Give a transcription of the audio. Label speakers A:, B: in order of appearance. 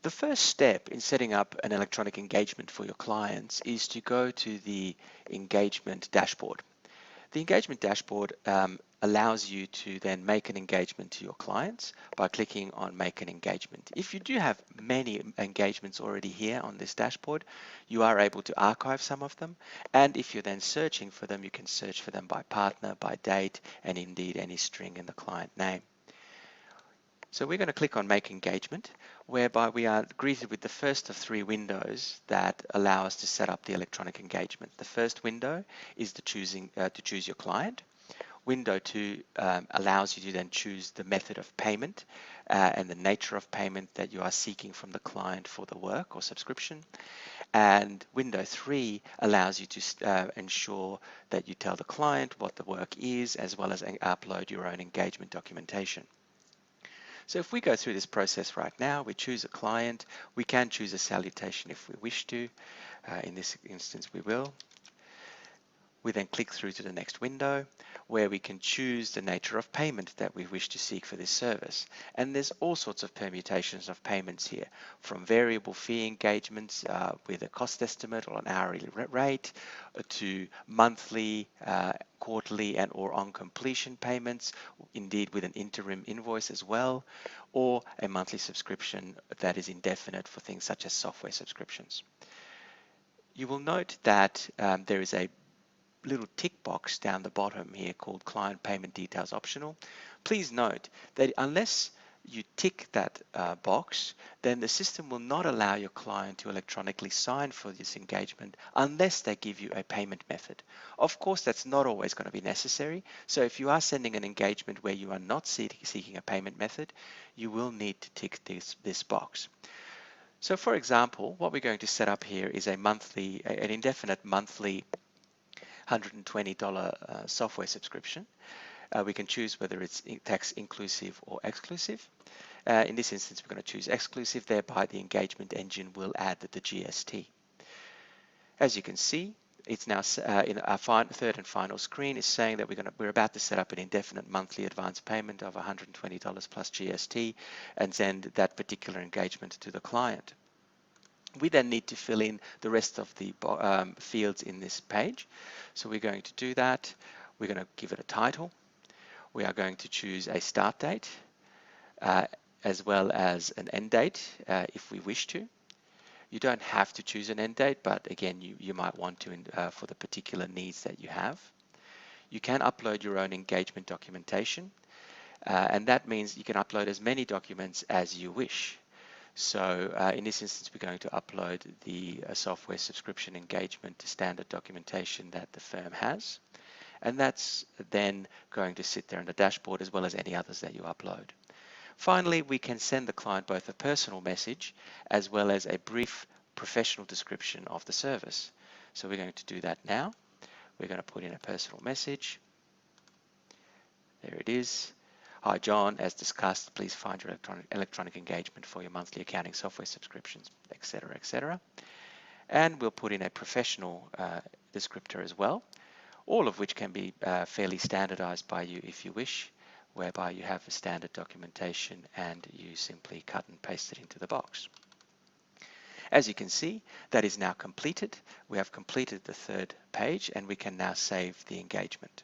A: The first step in setting up an electronic engagement for your clients is to go to the engagement dashboard. The engagement dashboard allows you to then make an engagement to your clients by clicking on Make an Engagement. If you do have many engagements already here on this dashboard, you are able to archive some of them. And if you're then searching for them, you can search for them by partner, by date, and indeed any string in the client name. So we're going to click on Make Engagement, whereby we are greeted with the first of three windows that allow us to set up the electronic engagement. The first window is to choose your client. Window 2 allows you to then choose the method of payment and the nature of payment that you are seeking from the client for the work or subscription. And window 3 allows you to ensure that you tell the client what the work is, as well as upload your own engagement documentation. So if we go through this process right now, we choose a client, we can choose a salutation if we wish to. In this instance, we will. We then click through to the next window where we can choose the nature of payment that we wish to seek for this service. And there's all sorts of permutations of payments here, from variable fee engagements with a cost estimate or an hourly rate to monthly, quarterly and or on completion payments, indeed with an interim invoice as well, or a monthly subscription that is indefinite for things such as software subscriptions. You will note that there is a little tick box down the bottom here called Client Payment Details Optional. Please note that unless you tick that box, then the system will not allow your client to electronically sign for this engagement unless they give you a payment method. Of course, that's not always going to be necessary. So if you are sending an engagement where you are not seeking a payment method, you will need to tick this box. So for example, what we're going to set up here is an indefinite monthly $120 software subscription. We can choose whether it's tax inclusive or exclusive. In this instance, we're going to choose exclusive, thereby the engagement engine will add the GST. As you can see, it's now in our third and final screen is saying that we're about to set up an indefinite monthly advance payment of $120 plus GST and send that particular engagement to the client. We then need to fill in the rest of the fields in this page. So we're going to do that. We're going to give it a title. We are going to choose a start date as well as an end date if we wish to. You don't have to choose an end date, but again, you might want to for the particular needs that you have. You can upload your own engagement documentation, and that means you can upload as many documents as you wish. So in this instance, we're going to upload the software subscription engagement standard documentation that the firm has. And that's then going to sit there in the dashboard as well as any others that you upload. Finally, we can send the client both a personal message as well as a brief professional description of the service. So we're going to do that now. We're going to put in a personal message. There it is. Hi John, as discussed, please find your electronic engagement for your monthly accounting software subscriptions, etc., etc. And we'll put in a professional descriptor as well, all of which can be fairly standardized by you if you wish, whereby you have a standard documentation and you simply cut and paste it into the box. As you can see, that is now completed. We have completed the third page and we can now save the engagement.